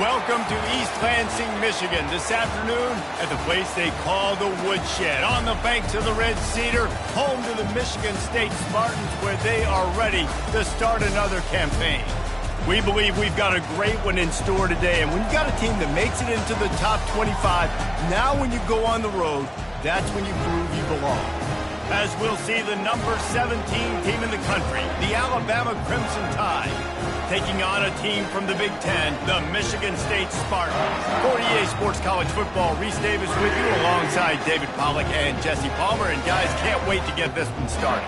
Welcome to East Lansing, Michigan, this afternoon at the place they call the Woodshed, on the banks of the Red Cedar, home to the Michigan State Spartans, where they are ready to start another campaign. We believe we've got a great one in store today, and when you've got a team that makes it into the top 25, now when you go on the road, that's when you prove you belong. As we'll see the number 17 team in the country, the Alabama Crimson Tide, taking on a team from the Big Ten, the Michigan State Spartans. For EA Sports College Football, Reese Davis with you alongside David Pollack and Jesse Palmer. And guys, can't wait to get this one started.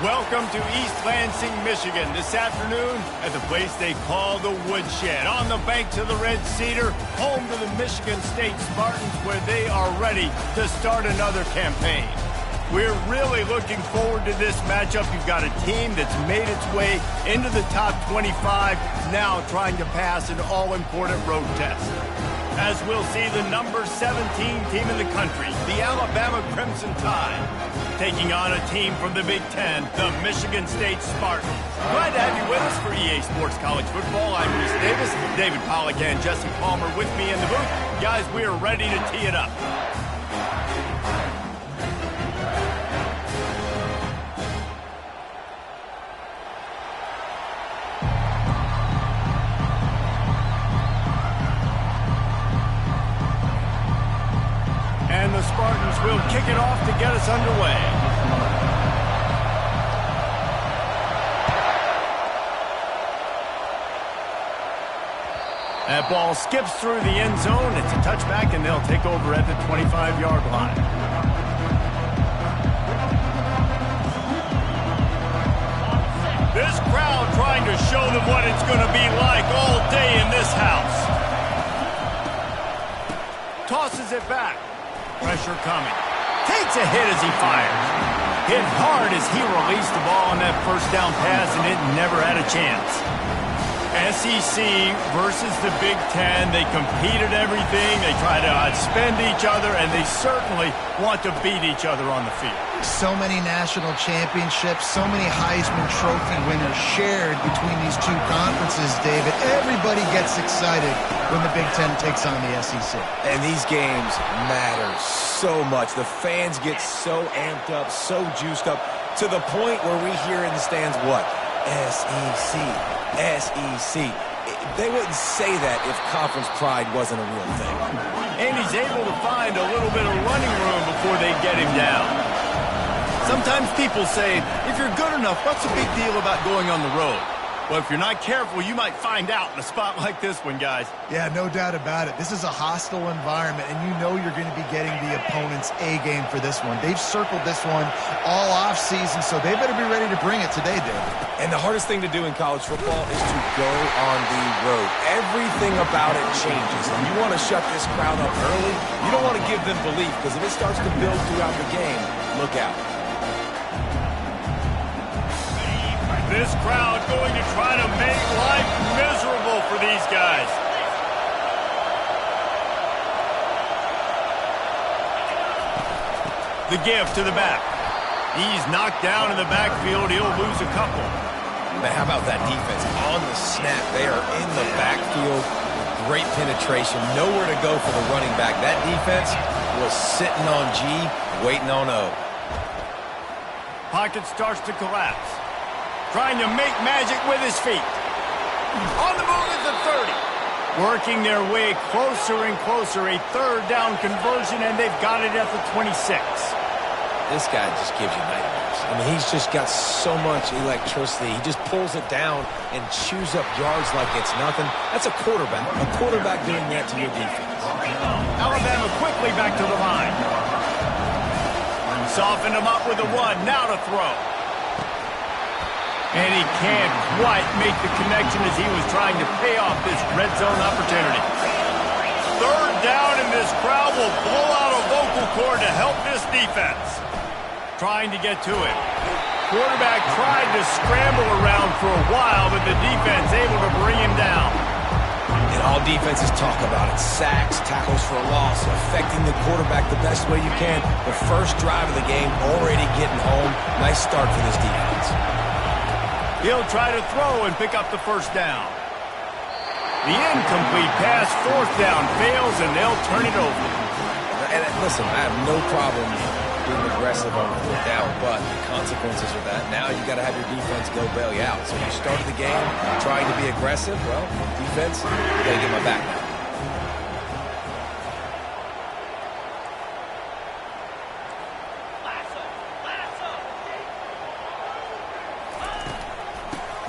Welcome to East Lansing, Michigan, this afternoon at the place they call the Woodshed, on the banks of the Red Cedar, home to the Michigan State Spartans, where they are ready to start another campaign. We're really looking forward to this matchup. You've got a team that's made its way into the top 25, now trying to pass an all-important road test. As we'll see the number 17 team in the country, the Alabama Crimson Tide, taking on a team from the Big Ten, the Michigan State Spartans. Glad to have you with us for EA Sports College Football. I'm Reese Davis, David Pollack and Jesse Palmer with me in the booth. Guys, we are ready to tee it up. And the Spartans will kick it off to get us underway. That ball skips through the end zone. It's a touchback, and they'll take over at the 25-yard line. This crowd trying to show them what it's going to be like all day in this house. Tosses it back. Pressure coming. Takes a hit as he fires. Hit hard as he released the ball on that first down pass, and it never had a chance. SEC versus the Big Ten. They compete at everything. They try to outspend each other, and they certainly want to beat each other on the field. So many national championships, so many Heisman Trophy winners shared between these two conferences, David. Everybody gets excited when the Big Ten takes on the SEC. And these games matter so much. The fans get so amped up, so juiced up, to the point where we hear in the stands what? SEC. SEC. They wouldn't say that if conference pride wasn't a real thing. And he's able to find a little bit of running room before they get him down. Sometimes people say, if you're good enough, what's the big deal about going on the road? Well, if you're not careful, you might find out in a spot like this one, guys. Yeah, no doubt about it. This is a hostile environment, and you know you're going to be getting the opponent's A game for this one. They've circled this one all offseason, so they better be ready to bring it today, David. And the hardest thing to do in college football is to go on the road. Everything about it changes, and you want to shut this crowd up early. You don't want to give them belief, because if it starts to build throughout the game, look out. This crowd going to try to make life miserable for these guys. The give to the back. He's knocked down in the backfield. He'll lose a couple. Man, how about that defense? On the snap, they are in the backfield. Great penetration. Nowhere to go for the running back. That defense was sitting on G, waiting on O. Pocket starts to collapse. Trying to make magic with his feet. On the move at the 30. Working their way closer and closer. A third down conversion, and they've got it at the 26. This guy just gives you nightmares. I mean, he's just got so much electricity. He just pulls it down and chews up yards like it's nothing. That's a quarterback. A quarterback doing that to your defense. Alabama quickly back to the line. Softened him up with a one. Now to throw. And he can't quite make the connection as he was trying to pay off this red zone opportunity. Third down, and this crowd will blow out a vocal cord to help this defense. Trying to get to it. Quarterback tried to scramble around for a while, but the defense able to bring him down. And all defenses talk about it. Sacks, tackles for a loss, affecting the quarterback the best way you can. The first drive of the game, already getting home. Nice start for this defense. He'll try to throw and pick up the first down. The incomplete pass, fourth down, fails, and they'll turn it over. And listen, I have no problem being aggressive on fourth down, but the consequences of that, now you got to have your defense go bail you out. So you started the game trying to be aggressive. Well, defense, you got to get my back now.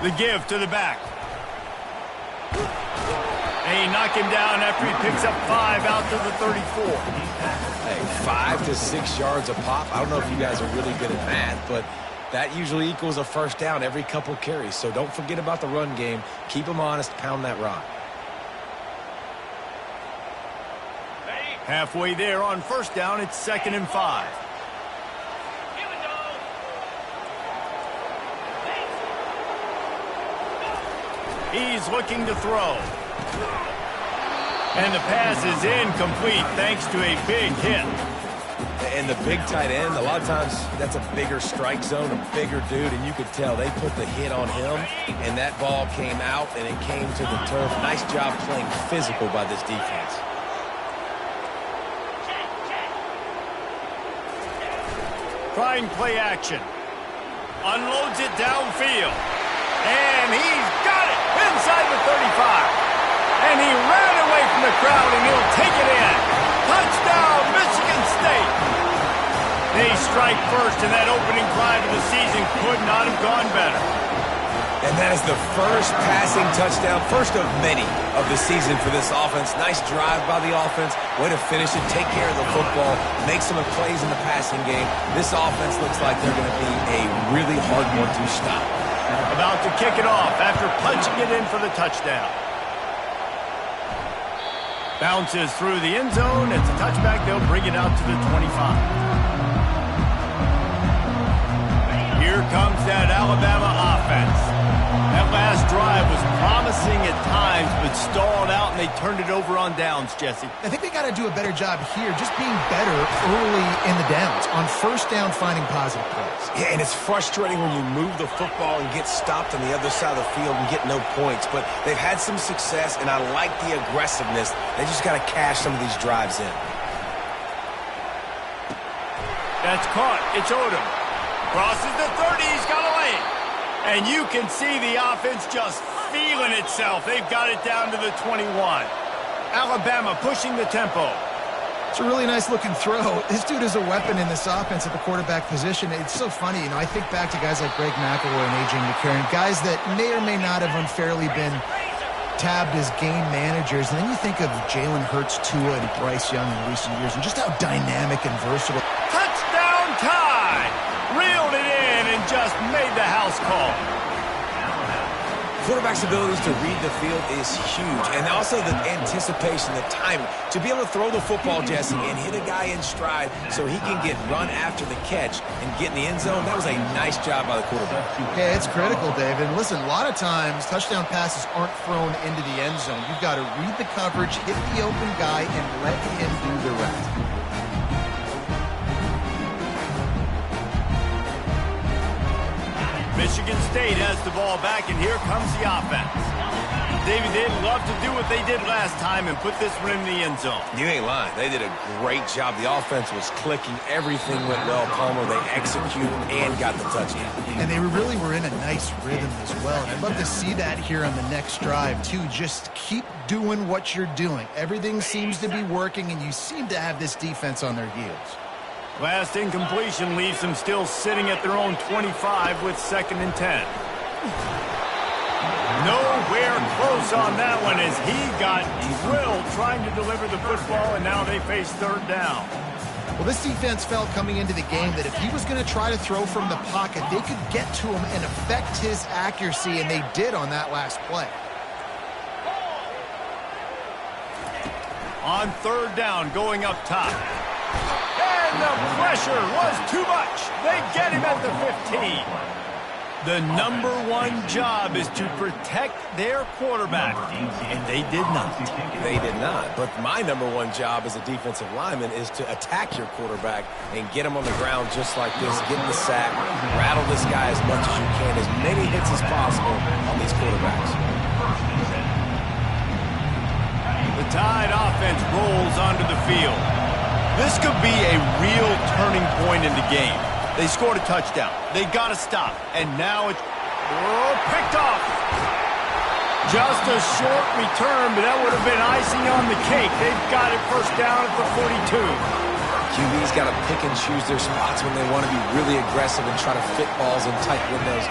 The give to the back. They knock him down after he picks up 5 out to the 34. Hey, 5 to 6 yards a pop. I don't know if you guys are really good at math, but that usually equals a first down every couple carries. So don't forget about the run game. Keep them honest. Pound that rock. Halfway there on first down, it's 2nd and 5. He's looking to throw. And the pass is incomplete thanks to a big hit. And the big tight end, a lot of times that's a bigger strike zone, a bigger dude, and you could tell they put the hit on him, and that ball came out, and it came to the turf. Nice job playing physical by this defense. Trying play action. Unloads it downfield. And he's got it inside the 35. And he ran away from the crowd, and he'll take it in. Touchdown, Michigan State. They strike first, and that opening drive of the season could not have gone better. And that is the first passing touchdown, first of many of the season for this offense. Nice drive by the offense. Way to finish it, take care of the football, make some plays in the passing game. This offense looks like they're going to be a really hard one to stop. About to kick it off after punching it in for the touchdown. Bounces through the end zone. It's a touchback. They'll bring it out to the 25. comes that Alabama offense. That last drive was promising at times, but stalled out, and they turned it over on downs, Jesse. I think they got to do a better job here, just being better early in the downs, on first down finding positive plays. Yeah, and it's frustrating when you move the football and get stopped on the other side of the field and get no points, but they've had some success, and I like the aggressiveness. They just got to cash some of these drives in. That's caught. It's Odom. Crosses the 30. He's got a lane. And you can see the offense just feeling itself. They've got it down to the 21. Alabama pushing the tempo. It's a really nice-looking throw. This dude is a weapon in this offense at the quarterback position. It's so funny. You know, I think back to guys like Greg McElroy and A.J. McCarron, guys that may or may not have unfairly been tabbed as game managers. And then you think of Jalen Hurts, Tua, and Bryce Young in recent years, and just how dynamic and versatile. Touchdown tie! Reeled it in and just made the house call. Quarterback's abilities to read the field is huge, and also the anticipation, the timing. To be able to throw the football, Jesse, and hit a guy in stride so he can get run after the catch and get in the end zone, that was a nice job by the quarterback. Yeah, it's critical, David. And listen, a lot of times touchdown passes aren't thrown into the end zone. You've got to read the coverage, hit the open guy, and let him do the rest. Michigan State has the ball back, and here comes the offense. David, they'd love to do what they did last time and put this one in the end zone. You ain't lying. They did a great job. The offense was clicking. Everything went well, Palmer. They executed and got the touchdown. And they really were in a nice rhythm as well. And I'd love to see that here on the next drive, too. Just keep doing what you're doing. Everything seems to be working, and you seem to have this defense on their heels. Last incompletion leaves them still sitting at their own 25 with 2nd and 10. Nowhere close on that one as he got drilled trying to deliver the football, and now they face 3rd down. Well, this defense felt coming into the game that if he was going to try to throw from the pocket, they could get to him and affect his accuracy, and they did on that last play. On 3rd down, going up top. And the pressure was too much. They get him at the 15. The number one job is to protect their quarterback, and they did not. They did not. But my number one job as a defensive lineman is to attack your quarterback and get him on the ground just like this, get in the sack, rattle this guy as much as you can, as many hits as possible on these quarterbacks. The Tide offense rolls onto the field. This could be a real turning point in the game. They scored a touchdown. They got to stop. And now it's picked off. Just a short return, but that would have been icing on the cake. They've got it 1st down at the 42. QB's got to pick and choose their spots when they want to be really aggressive and try to fit balls in tight windows.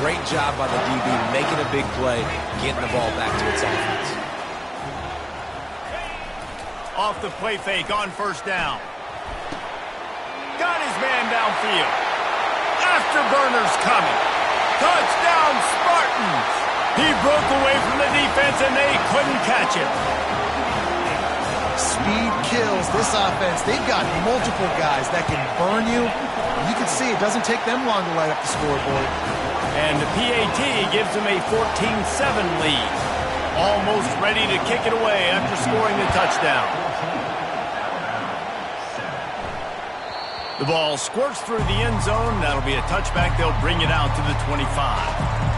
Great job by the DB making a big play, getting the ball back to its offense. Off the play fake on 1st down. Got his man downfield. Afterburner's coming. Touchdown, Spartans. He broke away from the defense, and they couldn't catch him. Speed kills this offense. They've got multiple guys that can burn you. You can see it doesn't take them long to light up the scoreboard. And the PAT gives them a 14-7 lead. Almost ready to kick it away after scoring the touchdown. The ball squirts through the end zone. That'll be a touchback. They'll bring it out to the 25.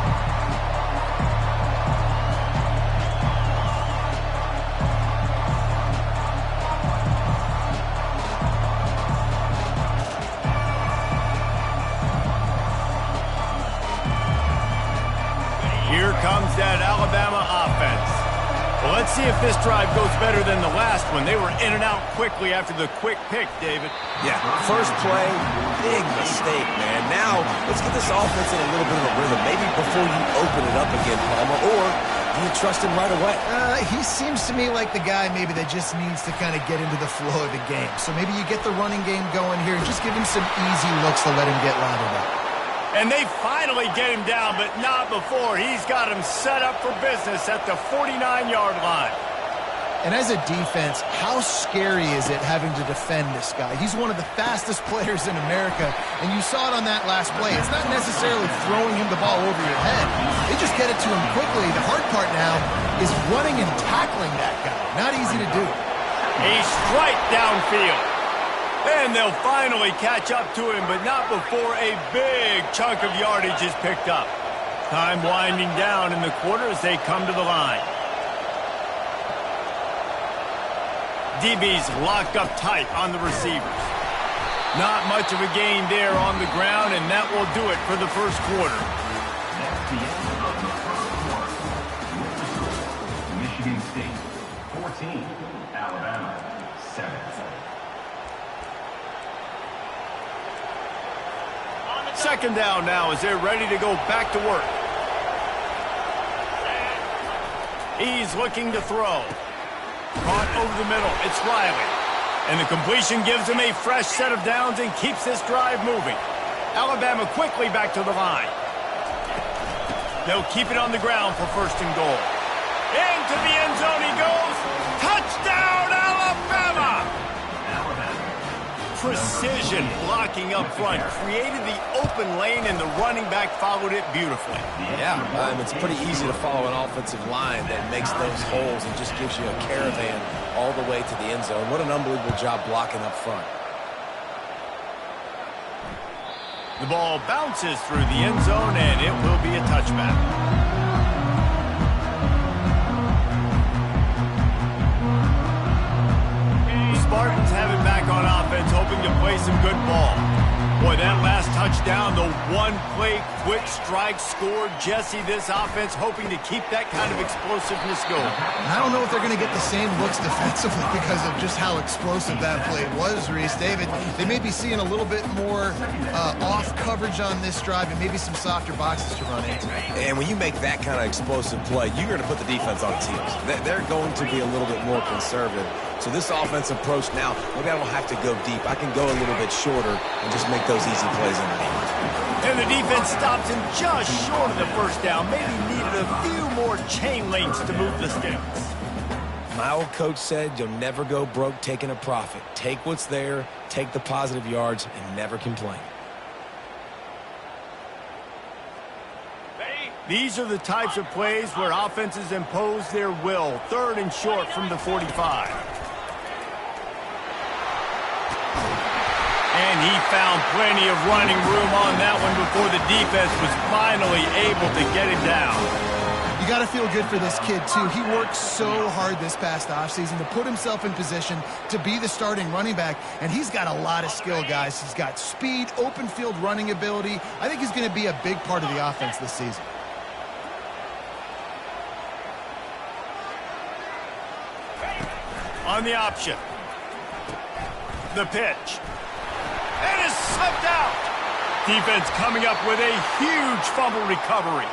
Here comes that Alabama offense. Well, let's see if this drive goes better than the last one. They were in and out quickly after the quick pick, David. Yeah, first play, big mistake, man. Now, let's get this offense in a little bit of a rhythm. Maybe before you open it up again, Palmer, or do you trust him right away? He seems to me like the guy maybe that just needs to kind of get into the flow of the game. So maybe you get the running game going here and just give him some easy looks to let him get lathered up. And they finally get him down, but not before. He's got him set up for business at the 49-yard line. And as a defense, how scary is it having to defend this guy? He's one of the fastest players in America, and you saw it on that last play. It's not necessarily throwing him the ball over your head. They just get it to him quickly. The hard part now is running and tackling that guy. Not easy to do. A strike downfield. And they'll finally catch up to him, but not before a big chunk of yardage is picked up. Time winding down in the quarter as they come to the line. DB's locked up tight on the receivers. Not much of a gain there on the ground, and that will do it for the first quarter. Michigan State 14, Alabama 7. Second down now as they're ready to go back to work. He's looking to throw. Caught over the middle. It's Riley. And the completion gives him a fresh set of downs and keeps this drive moving. Alabama quickly back to the line. They'll keep it on the ground for first and goal. Into the end zone he goes. Touchdown, Alabama! Precision blocking up front created the open lane, and the running back followed it beautifully. Yeah, it's pretty easy to follow an offensive line that makes those holes and just gives you a caravan all the way to the end zone. What an unbelievable job blocking up front. The ball bounces through the end zone, and it will be a touchback. Spartans have it back on offense, hoping to play some good ball. Boy, that last touchdown, the one-play quick strike scored. Jesse, this offense hoping to keep that kind of explosiveness going. I don't know if they're going to get the same looks defensively because of just how explosive that play was, Reese. David, they may be seeing a little bit more off coverage on this drive and maybe some softer boxes to run into. And when you make that kind of explosive play, you're going to put the defense on its heels. They're going to be a little bit more conservative. So this offense approach now, maybe I don't have to go deep. I can go a little bit shorter and just make those easy plays underneath. And the defense stops him just short of the first down. Maybe needed a few more chain links to move the sticks. My old coach said you'll never go broke taking a profit. Take what's there, take the positive yards, and never complain. These are the types of plays where offenses impose their will. Third and short from the 45. And he found plenty of running room on that one before the defense was finally able to get him down. You got to feel good for this kid, too. He worked so hard this past offseason to put himself in position to be the starting running back, and he's got a lot of skill, guys. He's got speed, open field running ability. I think he's going to be a big part of the offense this season. On the option. The pitch. And is slipped out. Defense coming up with a huge fumble recovery.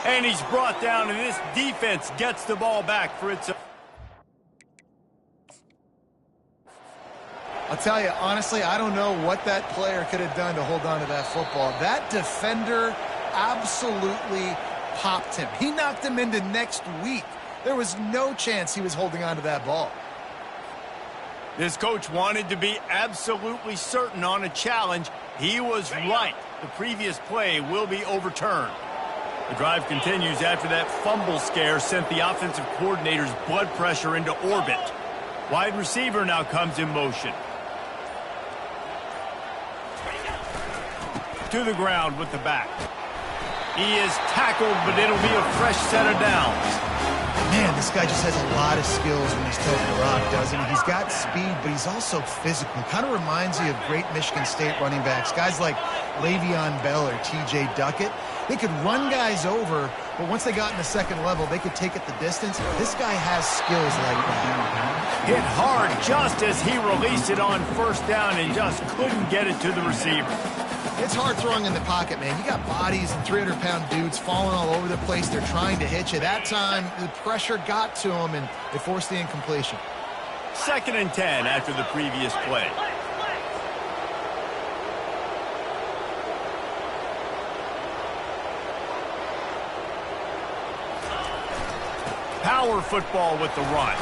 And he's brought down, and this defense gets the ball back for its... I'll tell you, honestly, I don't know what that player could have done to hold on to that football. That defender absolutely popped him. He knocked him into next week. There was no chance he was holding on to that ball. This coach wanted to be absolutely certain on a challenge. He was right. The previous play will be overturned. The drive continues after that fumble scare sent the offensive coordinator's blood pressure into orbit. Wide receiver now comes in motion. To the ground with the back. He is tackled, but it'll be a fresh set of downs. Man, this guy just has a lot of skills when he's toting the rock, doesn't he? He's got speed, but he's also physical. Kind of reminds you of great Michigan State running backs. Guys like Le'Veon Bell or T.J. Duckett. They could run guys over, but once they got in the second level, they could take it the distance. This guy has skills like that. Hit hard just as he released it on first down and just couldn't get it to the receiver. It's hard throwing in the pocket, man. You got bodies and 300-pound dudes falling all over the place. They're trying to hit you. That time, the pressure got to him, and it forced the incompletion. 2nd and 10 after the previous play. Power football with the run.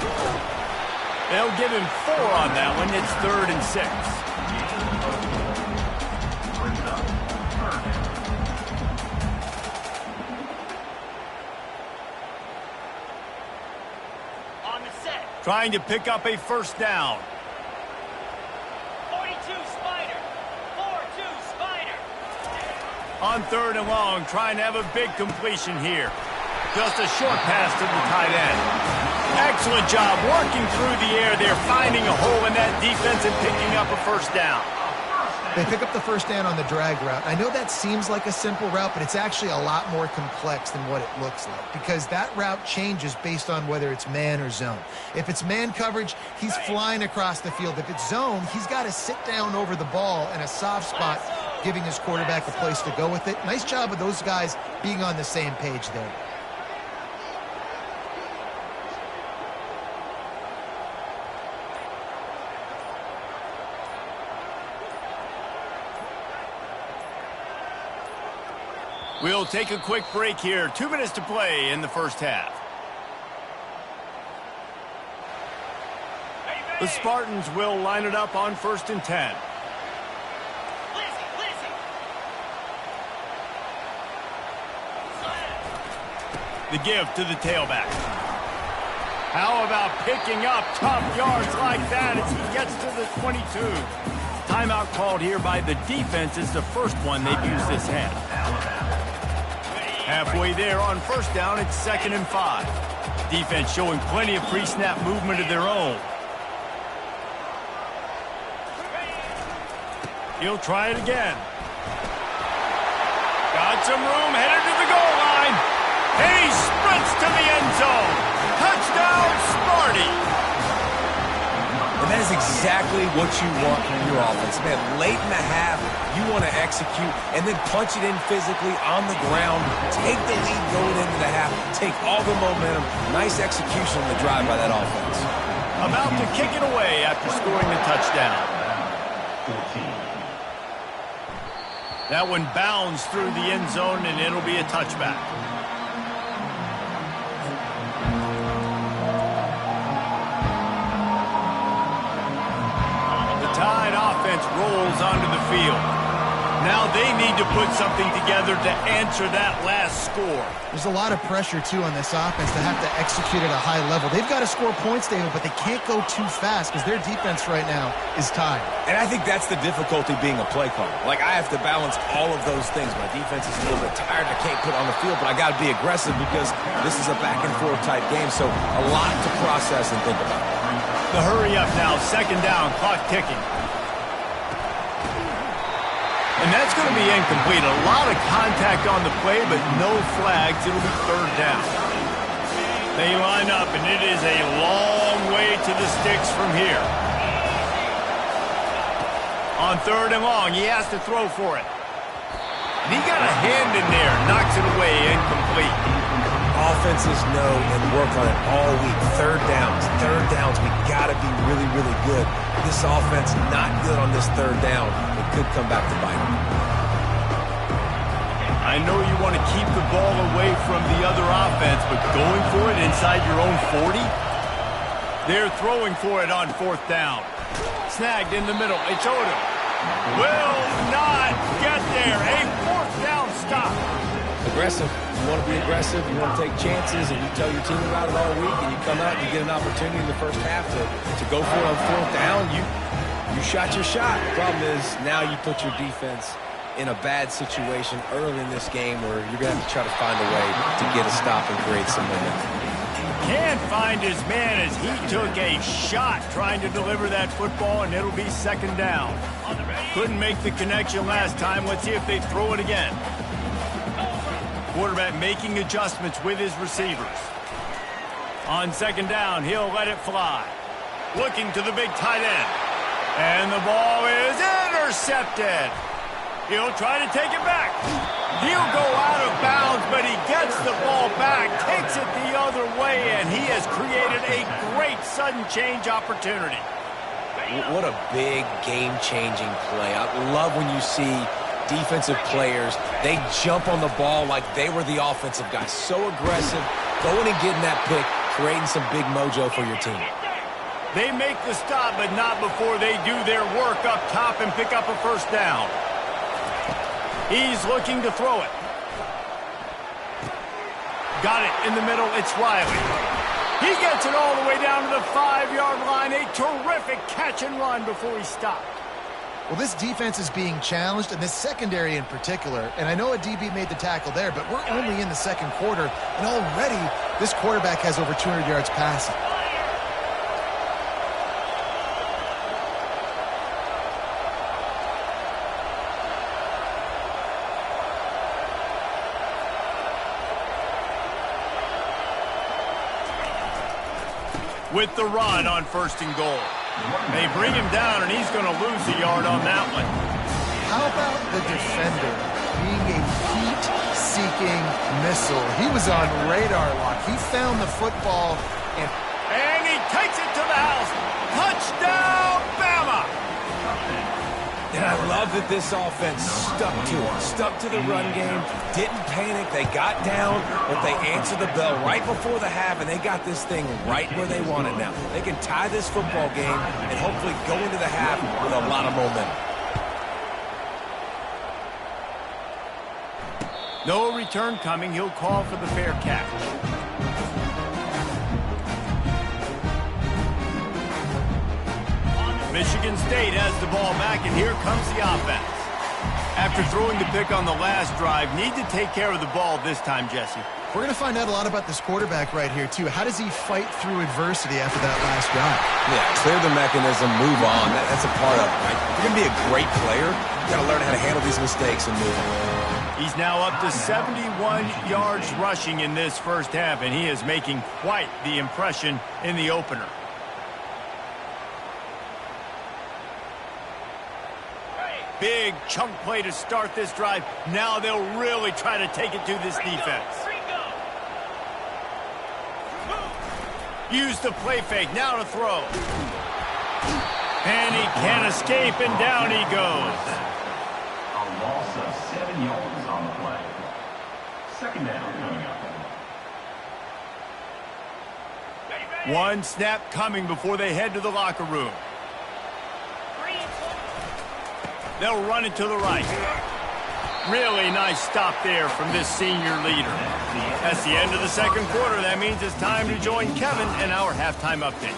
They'll give him 4 on that one. It's 3rd and 6. On the set. Trying to pick up a first down. 42 Spider. 4-2 Spider. On 3rd and long, trying to have a big completion here. Just a short pass to the tight end. Excellent job working through the air there, finding a hole in that defense and picking up a first down. They pick up the first down on the drag route. I know that seems like a simple route, but it's actually a lot more complex than what it looks like because that route changes based on whether it's man or zone. If it's man coverage, he's flying across the field. If it's zone, he's got to sit down over the ball in a soft spot, giving his quarterback a place to go with it. Nice job of those guys being on the same page there. We'll take a quick break here. 2 minutes to play in the first half. The Spartans will line it up on 1st and 10. The give to the tailback. How about picking up tough yards like that as he gets to the 22? Timeout called here by the defense. It's the first one they've used this half. Halfway there on first down, it's 2nd and 5. Defense showing plenty of pre-snap movement of their own. He'll try it again. Got some room, headed to the goal line. And he sprints to the end zone. Touchdown, Sparty. And that is exactly what you want from your offense. Man, late in the half, you want to execute and then punch it in physically on the ground. Take the lead going into the half. Take all the momentum. Nice execution on the drive by that offense. About to kick it away after scoring the touchdown. 14. That one bounds through the end zone, and it'll be a touchback. Tide offense rolls onto the field. Now they need to put something together to answer that last score. There's a lot of pressure, too, on this offense to have to execute at a high level. They've got to score points, David, but they can't go too fast because their defense right now is tied. And I think that's the difficulty being a play caller. Like, I have to balance all of those things. My defense is a little bit tired. I can't put on the field, but I got to be aggressive because this is a back-and-forth type game, so a lot to process and think about. The hurry up now, 2nd down, clock ticking. And that's going to be incomplete. A lot of contact on the play, but no flags. It'll be 3rd down. They line up, and it is a long way to the sticks from here. On 3rd and long, he has to throw for it. And he got a hand in there, knocks it away, incomplete. Offenses know and work on it all week. 3rd downs, we got to be really, really good. This offense not good on this 3rd down. It could come back to bite them. I know you want to keep the ball away from the other offense, but going for it inside your own 40? They're throwing for it on 4th down. Snagged in the middle. It's Odom. Will not get there. A 4th down stop. Aggressive. You want to be aggressive. You want to take chances, and you tell your team about it all week, and you come out and you get an opportunity in the first half to go for it on 4th down. You shot your shot. The problem is now you put your defense in a bad situation early in this game where you're going to have to try to find a way to get a stop and create some momentum. Can't find his man as he took a shot trying to deliver that football, and it'll be 2nd down. Couldn't make the connection last time. Let's see if they throw it again. Quarterback making adjustments with his receivers. On 2nd down, he'll let it fly. Looking to the big tight end. And the ball is intercepted. He'll try to take it back. He'll go out of bounds, but he gets the ball back, takes it the other way, and he has created a great sudden change opportunity. What a big game-changing play. I love when you see defensive players, they jump on the ball like they were the offensive guys. So aggressive, going and getting that pick, creating some big mojo for your team. They make the stop, but not before they do their work up top and pick up a first down. He's looking to throw it. Got it in the middle. It's Riley. He gets it all the way down to the 5-yard line. A terrific catch and run before he stopped. Well, this defense is being challenged, and this secondary in particular. And I know a DB made the tackle there, but we're only in the second quarter, and already this quarterback has over 200 yards passing. With the run on 1st and goal. They bring him down, and he's going to lose a yard on that one. How about the defender being a heat-seeking missile? He was on radar lock. He found the football, and he takes it to the house. Touchdown, Bama! And I love that this offense stuck to it, stuck to the run game, didn't panic. They got down, but they answered the bell right before the half, and they got this thing right where they want it now. They can tie this football game and hopefully go into the half with a lot of momentum. No return coming. He'll call for the fair catch. Michigan State has the ball back, and here comes the offense. After throwing the pick on the last drive, need to take care of the ball this time, Jesse. We're going to find out a lot about this quarterback right here, too. How does he fight through adversity after that last drive? Yeah, clear the mechanism, move on. That's a part of it, right? If you're going to be a great player, you got to learn how to handle these mistakes and move on. He's now up to 71 yards rushing in this first half, and he is making quite the impression in the opener. Big chunk play to start this drive. Now they'll really try to take it to this defense. Use the play fake. Now to throw. And he can't escape, and down he goes. A loss of 7 yards on the play. Second down coming up. One snap coming before they head to the locker room. They'll run it to the right. Really nice stop there from this senior leader. That's the end of the second quarter. That means it's time to join Kevin in our halftime update.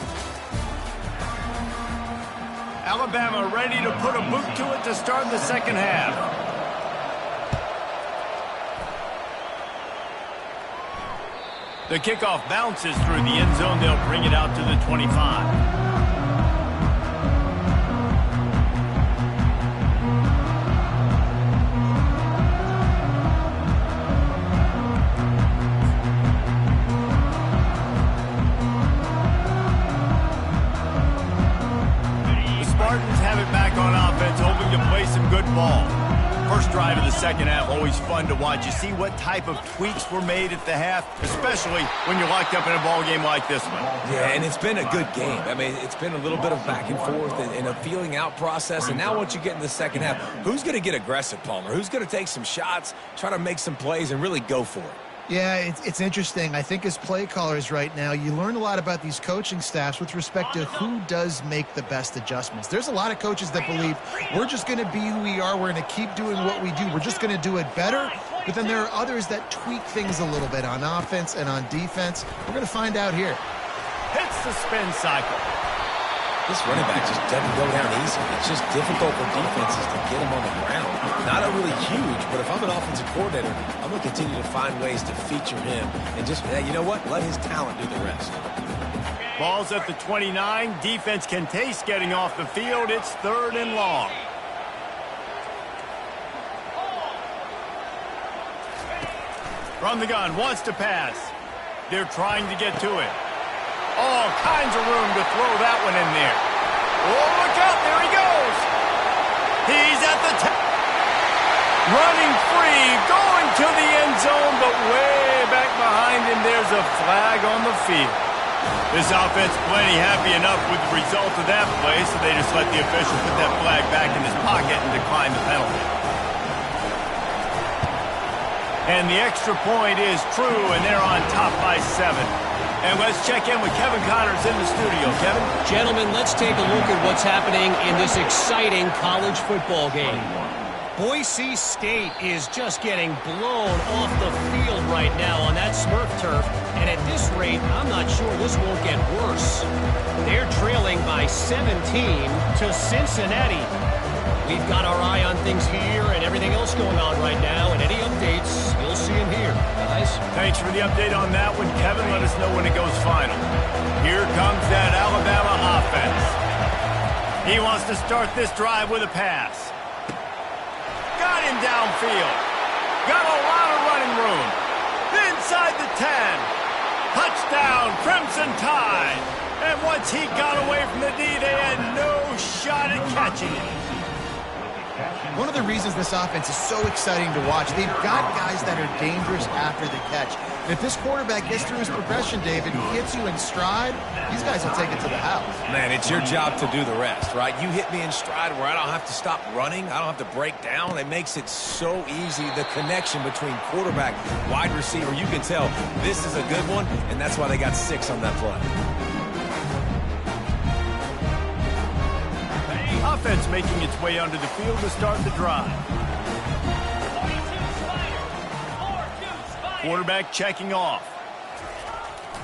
Alabama ready to put a boot to it to start the second half. The kickoff bounces through the end zone. They'll bring it out to the 25. Ball. First drive of the second half, always fun to watch. You see what type of tweaks were made at the half, especially when you're locked up in a ball game like this one. Yeah, and it's been a good game. I mean, it's been a little bit of back and forth and a feeling out process. And now once you get in the second half, who's going to get aggressive, Palmer? Who's going to take some shots, try to make some plays, and really go for it? Yeah, it's interesting. I think as play callers right now, you learn a lot about these coaching staffs with respect to who does make the best adjustments. There's a lot of coaches that believe we're just going to be who we are. We're going to keep doing what we do. We're just going to do it better. But then there are others that tweak things a little bit on offense and on defense. We're going to find out here. Hits the spin cycle. This running back just doesn't go down easy. It's just difficult for defenses to get him on the ground. Not a really huge, but if I'm an offensive coordinator, I'm going to continue to find ways to feature him and just, you know what, let his talent do the rest. Ball's at the 29. Defense can taste getting off the field. It's 3rd and long. From the gun, wants to pass. They're trying to get to it. All kinds of room to throw that one in there. Oh, look out. There he goes. He's at the running free, going to the end zone, but way back behind him, there's a flag on the field. This offense plenty happy enough with the result of that play, so they just let the official put that flag back in his pocket and decline the penalty. And the extra point is true, and they're on top by 7. And let's check in with Kevin Connors in the studio. Kevin? Gentlemen, let's take a look at what's happening in this exciting college football game. Boise State is just getting blown off the field right now on that Smurf turf. And at this rate, I'm not sure this won't get worse. They're trailing by 17 to Cincinnati. We've got our eye on things here and everything else going on right now. And any updates, you'll see them here. Guys? Thanks for the update on that one, Kevin. Let us know when it goes final. Here comes that Alabama offense. He wants to start this drive with a pass. Got him downfield. Got a lot of running room. Inside the 10. Touchdown, Crimson Tide. And once he got away from the D, they had no shot at catching it. One of the reasons this offense is so exciting to watch, they've got guys that are dangerous after the catch. And if this quarterback gets through his progression, David, he hits you in stride, these guys will take it to the house. Man, it's your job to do the rest, right? You hit me in stride where I don't have to stop running. I don't have to break down. It makes it so easy. The connection between quarterback, wide receiver, you can tell this is a good one, and that's why they got 6 on that play. Offense making its way onto the field to start the drive. 42 Spider. 4-2 Spider. Quarterback checking off.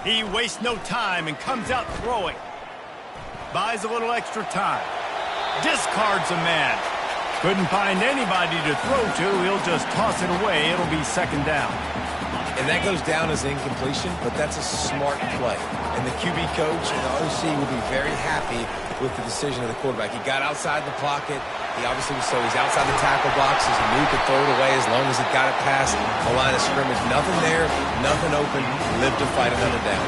He wastes no time and comes out throwing. Buys a little extra time. Discards a man. Couldn't find anybody to throw to. He'll just toss it away. It'll be second down. And that goes down as incompletion, but that's a smart play. And the QB coach and the OC will be very happy with the decision of the quarterback. He got outside the pocket. He obviously so he's outside the tackle boxes. He knew he could throw it away as long as he got it past the line of scrimmage. Nothing there, nothing open. Live to fight another down.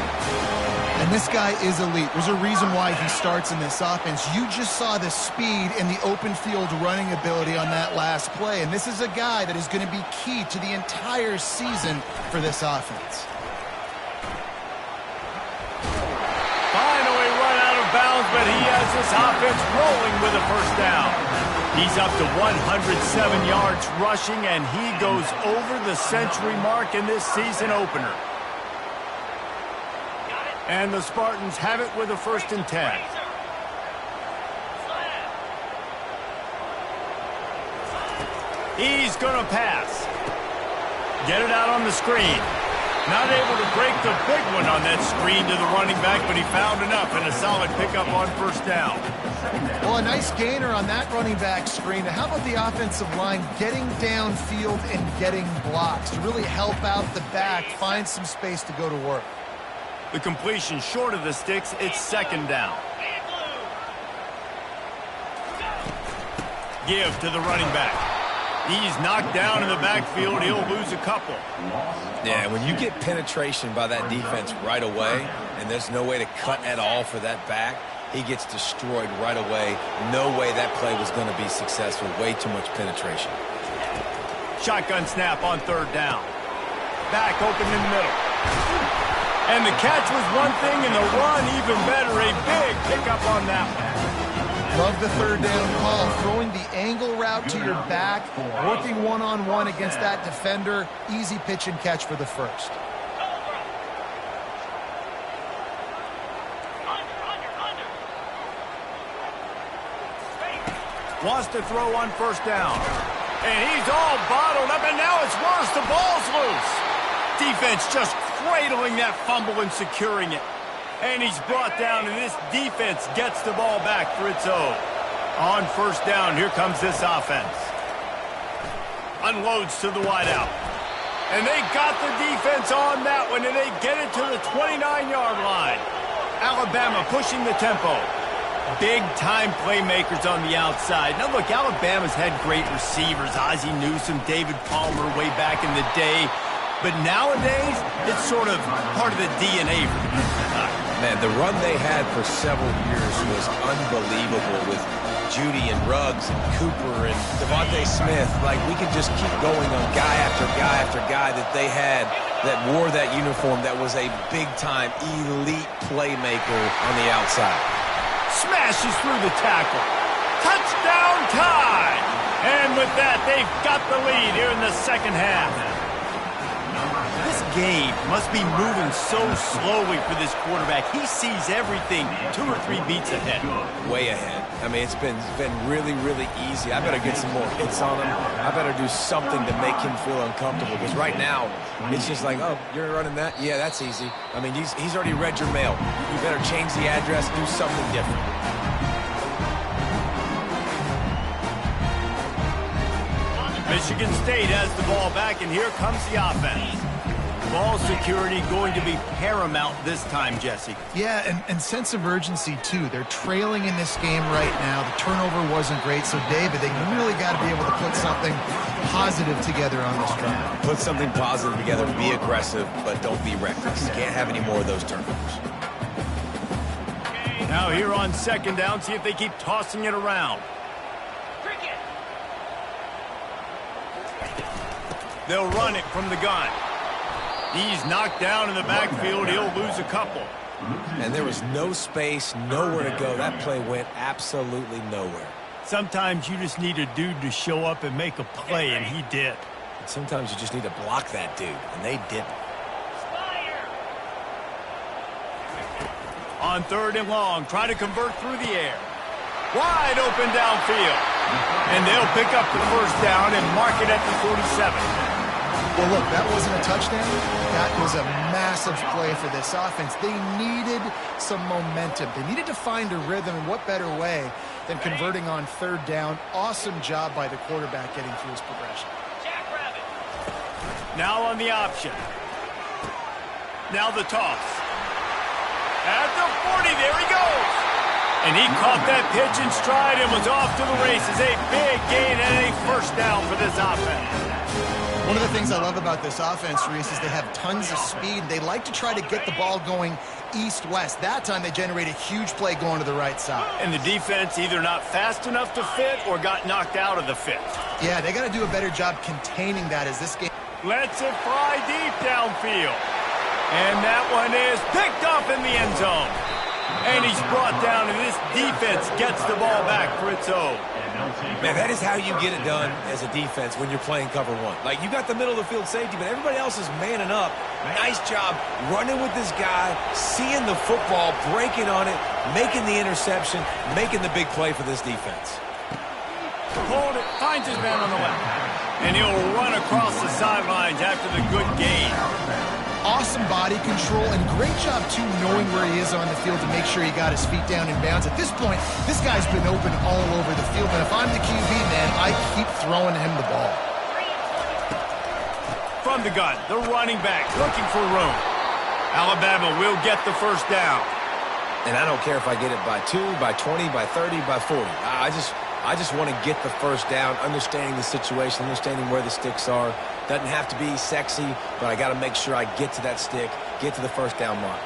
And this guy is elite. There's a reason why he starts in this offense. You just saw the speed and the open field running ability on that last play. And this is a guy that is going to be key to the entire season for this offense. Finally run out of bounds, but he has this offense rolling with a first down. He's up to 107 yards rushing, and he goes over the century mark in this season opener. And the Spartans have it with a 1st and 10. He's going to pass. Get it out on the screen. Not able to break the big one on that screen to the running back, but he found enough and a solid pickup on 1st down. Well, a nice gainer on that running back screen. How about the offensive line getting downfield and getting blocks to really help out the back, find some space to go to work? The completion short of the sticks, it's 2nd down. Give to the running back. He's knocked down in the backfield. He'll lose a couple. Yeah, when you get penetration by that defense right away, and there's no way to cut at all for that back, he gets destroyed right away. No way that play was going to be successful. Way too much penetration. Shotgun snap on 3rd down. Back open in the middle. And the catch was one thing, and the run even better. A big pickup on that one. Love the 3rd down call. Throwing the angle route to your back, working one-on-one against that defender. Easy pitch and catch for the 1st. Wants to throw on 1st down. And he's all bottled up, and now it's worse. The ball's loose. Defense just cradling that fumble and securing it. And he's brought down, and this defense gets the ball back for its own. On 1st down, here comes this offense. Unloads to the wideout. And they got the defense on that one, and they get it to the 29-yard line. Alabama pushing the tempo. Big-time playmakers on the outside. Now, look, Alabama's had great receivers. Ozzie Newsome, David Palmer way back in the day. But nowadays, it's sort of part of the DNA. Man, the run they had for several years was unbelievable with Judy and Ruggs and Cooper and Devontae Smith. Like, we could just keep going on guy after guy after guy that they had that wore that uniform that was a big-time elite playmaker on the outside. Smashes through the tackle. Touchdown Tide! And with that, they've got the lead here in the 2nd half. game must be moving so slowly for this quarterback. He sees everything 2 or 3 beats ahead. Way ahead. I mean, it's been really, really easy. I better get some more hits on him. I better do something to make him feel uncomfortable, because right now, it's just like, oh, you're running that? Yeah, that's easy. I mean, he's already read your mail. You better change the address, do something different. Michigan State has the ball back, and here comes the offense. Ball security going to be paramount this time, Jesse. Yeah, and sense of urgency, too. They're trailing in this game right now. The turnover wasn't great, so, David, they really got to be able to put something positive together on this drive. Put something positive together, be aggressive, but don't be reckless. Can't have any more of those turnovers. Now here on second down, see if they keep tossing it around. They'll run it from the gun. He's knocked down in the backfield. He'll lose a couple. And there was no space, nowhere to go. That play went absolutely nowhere. Sometimes you just need a dude to show up and make a play, and he did. And sometimes you just need to block that dude, and they didn't. On 3rd and long, try to convert through the air. Wide open downfield. And they'll pick up the first down and mark it at the 47. Well, look, that wasn't a touchdown. That was a massive play for this offense. They needed some momentum. They needed to find a rhythm, and what better way than converting on 3rd down. Awesome job by the quarterback getting through his progression. Now on the option. Now the toss. At the 40, there he goes. And he caught that pitch in stride and was off to the races. A big gain and a first down for this offense. One of the things I love about this offense, Reese, is they have tons of speed. They like to try to get the ball going east-west. That time they generate a huge play going to the right side. And the defense either not fast enough to fit or got knocked out of the fit. Yeah, they got to do a better job containing that as this game. Lets it fly deep downfield. And that one is picked off in the end zone. And he's brought down, and this defense gets the ball back for its own. Man, that is how you get it done as a defense when you're playing cover one. Like, you got the middle of the field safety, but everybody else is manning up. Nice job running with this guy, seeing the football, breaking on it, making the interception, making the big play for this defense. Hold it, finds his man on the left. And he'll run across the sidelines after the good gain. Awesome body control, and great job, too, knowing where he is on the field to make sure he got his feet down in bounds. At this point, this guy's been open all over the field, and if I'm the QB, man, I keep throwing him the ball. From the gun, the running back looking for room. Alabama will get the first down. And I don't care if I get it by 2, by 20, by 30, by 40. I just want to get the first down, understanding the situation, understanding where the sticks are. Doesn't have to be sexy, but I got to make sure I get to that stick, get to the first down mark.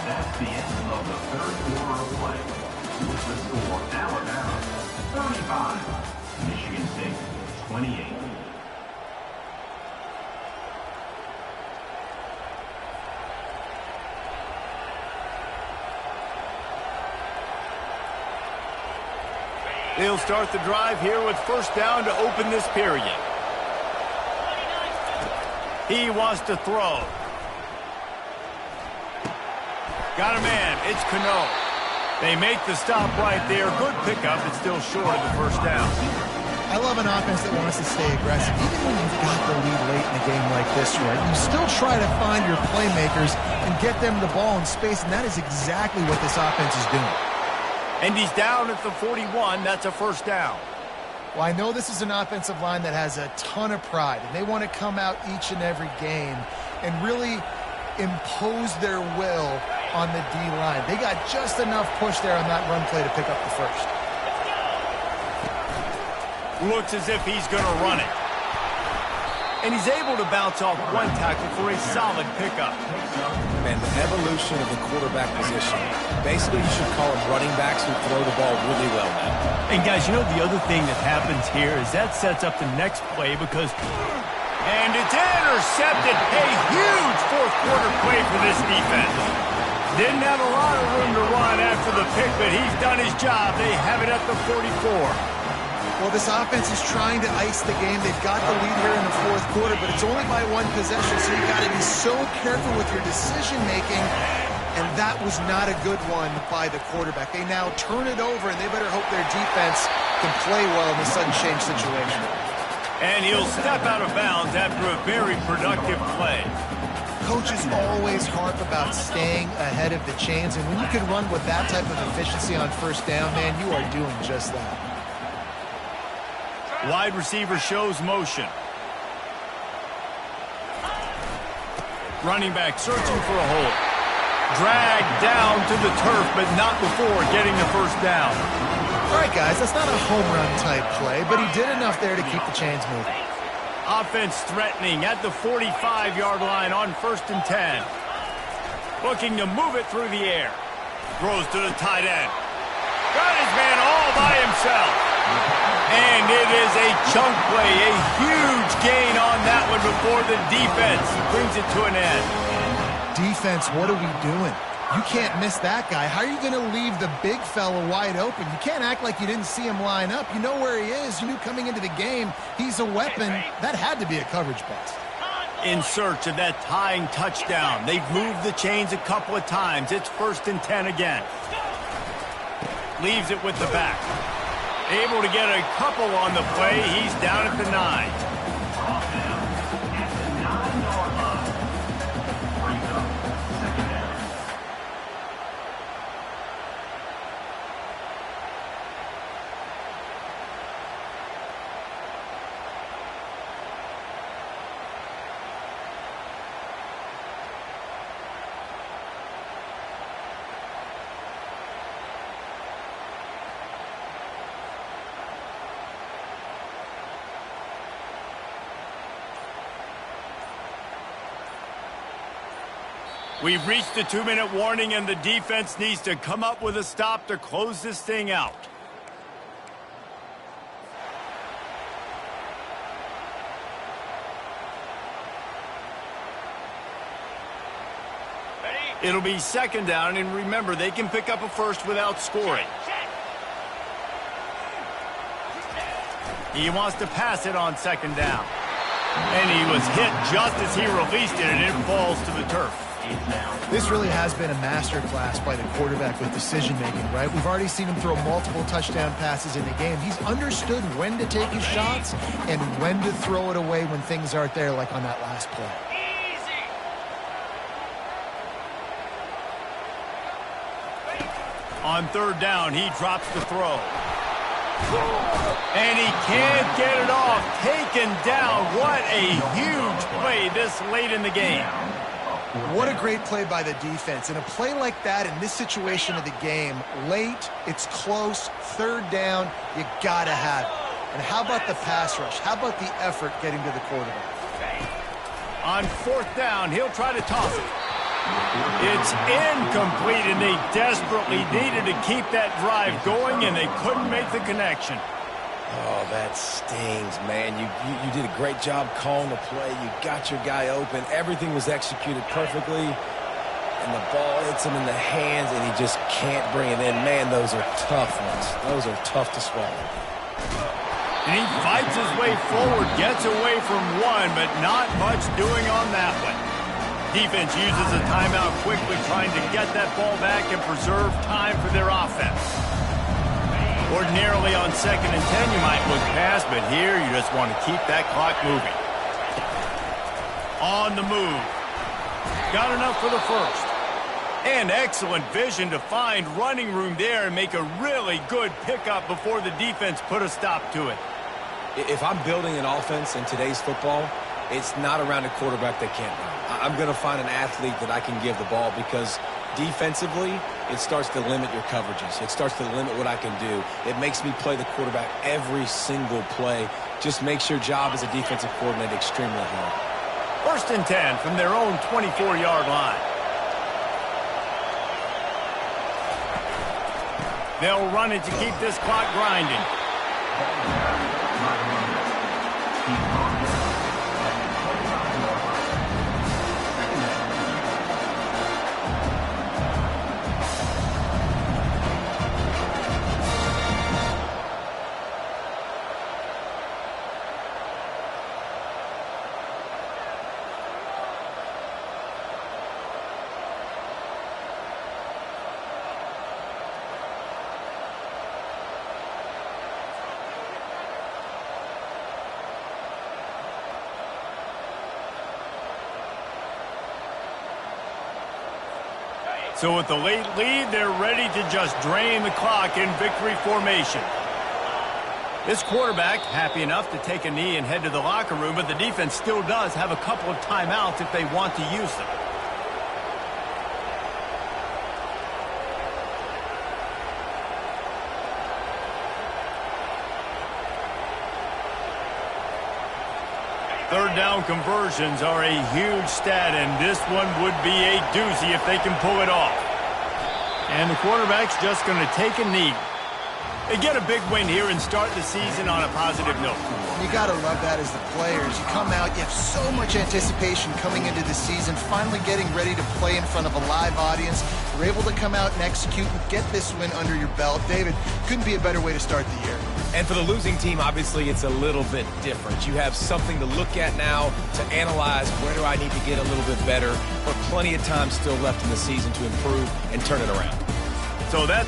That's the end of the 3rd quarter of play. With the score, Alabama 35, Michigan State 28. They'll start the drive here with first down to open this period. He wants to throw. Got a man. It's Cano. They make the stop right there. Good pickup. It's still short of the first down. I love an offense that wants to stay aggressive. Even when you've got the lead late in a game like this, right, you still try to find your playmakers and get them the ball in space, and that is exactly what this offense is doing. And he's down at the 41. That's a first down. Well, I know this is an offensive line that has a ton of pride, and they want to come out each and every game and really impose their will on the D-line. They got just enough push there on that run play to pick up the first. Looks as if he's going to run it. And he's able to bounce off one tackle for a solid pickup. Man, the evolution of the quarterback position. Basically, you should call them running backs who throw the ball really well now. And guys, you know the other thing that happens here is that sets up the next play because... And it's intercepted. A huge fourth quarter play for this defense. Didn't have a lot of room to run after the pick, but he's done his job. They have it at the 44. Well, this offense is trying to ice the game. They've got the lead here in the fourth quarter, but it's only by one possession, so you've got to be so careful with your decision-making, and that was not a good one by the quarterback. They now turn it over, and they better hope their defense can play well in the sudden change situation. And he'll step out of bounds after a very productive play. Coaches always harp about staying ahead of the chains, and when you can run with that type of efficiency on first down, man, you are doing just that. Wide receiver shows motion. Running back searching for a hole. Dragged down to the turf, but not before getting the first down. All right, guys, that's not a home run type play, but he did enough there to keep the chains moving. Offense threatening at the 45-yard line on 1st and 10. Looking to move it through the air. Throws to the tight end. Got his man all by himself. And it is a chunk play, a huge gain on that one before the defense brings it to an end. Defense, what are we doing? You can't miss that guy. How are you going to leave the big fella wide open? You can't act like you didn't see him line up. You know where he is. You knew coming into the game he's a weapon. That had to be a coverage pass. In search of that tying touchdown. They've moved the chains a couple of times. It's 1st and 10 again. Leaves it with the back. Able to get a couple on the play. He's down at the 9. We've reached the 2-minute warning, and the defense needs to come up with a stop to close this thing out. It'll be 2nd down, and remember, they can pick up a first without scoring. He wants to pass it on 2nd down. And he was hit just as he released it, and it falls to the turf. This really has been a masterclass by the quarterback with decision-making, right? We've already seen him throw multiple touchdown passes in the game. He's understood when to take his shots and when to throw it away when things aren't there, like on that last play. On 3rd down, he drops the throw. And he can't get it off. Taken down. What a huge play this late in the game. What a great play by the defense. And a play like that in this situation of the game, late, it's close, 3rd down, you gotta have it. And how about the pass rush? How about the effort getting to the quarterback? On 4th down, he'll try to toss it. It's incomplete, and they desperately needed to keep that drive going, and they couldn't make the connection. Oh, that stings, man. You did a great job calling the play. You got your guy open. Everything was executed perfectly, and the ball hits him in the hands, and he just can't bring it in. Man, those are tough ones. Those are tough to swallow. And he fights his way forward, gets away from one, but not much doing on that one. Defense uses a timeout quickly, trying to get that ball back and preserve time for their offense. Ordinarily on 2nd and 10, you might look past, but here you just want to keep that clock moving. On the move. Got enough for the first. And excellent vision to find running room there and make a really good pickup before the defense put a stop to it. If I'm building an offense in today's football, it's not around a quarterback that can't run. I'm going to find an athlete that I can give the ball, because defensively, it starts to limit your coverages. It starts to limit what I can do. It makes me play the quarterback every single play. Just makes your job as a defensive coordinator extremely hard. 1st and 10 from their own 24-yard line. They'll run it to keep this clock grinding. So with the late lead, they're ready to just drain the clock in victory formation. This quarterback happy enough to take a knee and head to the locker room, but the defense still does have a couple of timeouts if they want to use them. Third down conversions are a huge stat, and this one would be a doozy if they can pull it off. And the quarterback's just going to take a knee. They get a big win here and start the season on a positive note. You got to love that as the players. You come out, you have so much anticipation coming into the season, finally getting ready to play in front of a live audience. You're able to come out and execute and get this win under your belt. David, couldn't be a better way to start the year. And for the losing team, obviously, it's a little bit different. You have something to look at now to analyze where do I need to get a little bit better, but plenty of time still left in the season to improve and turn it around. So that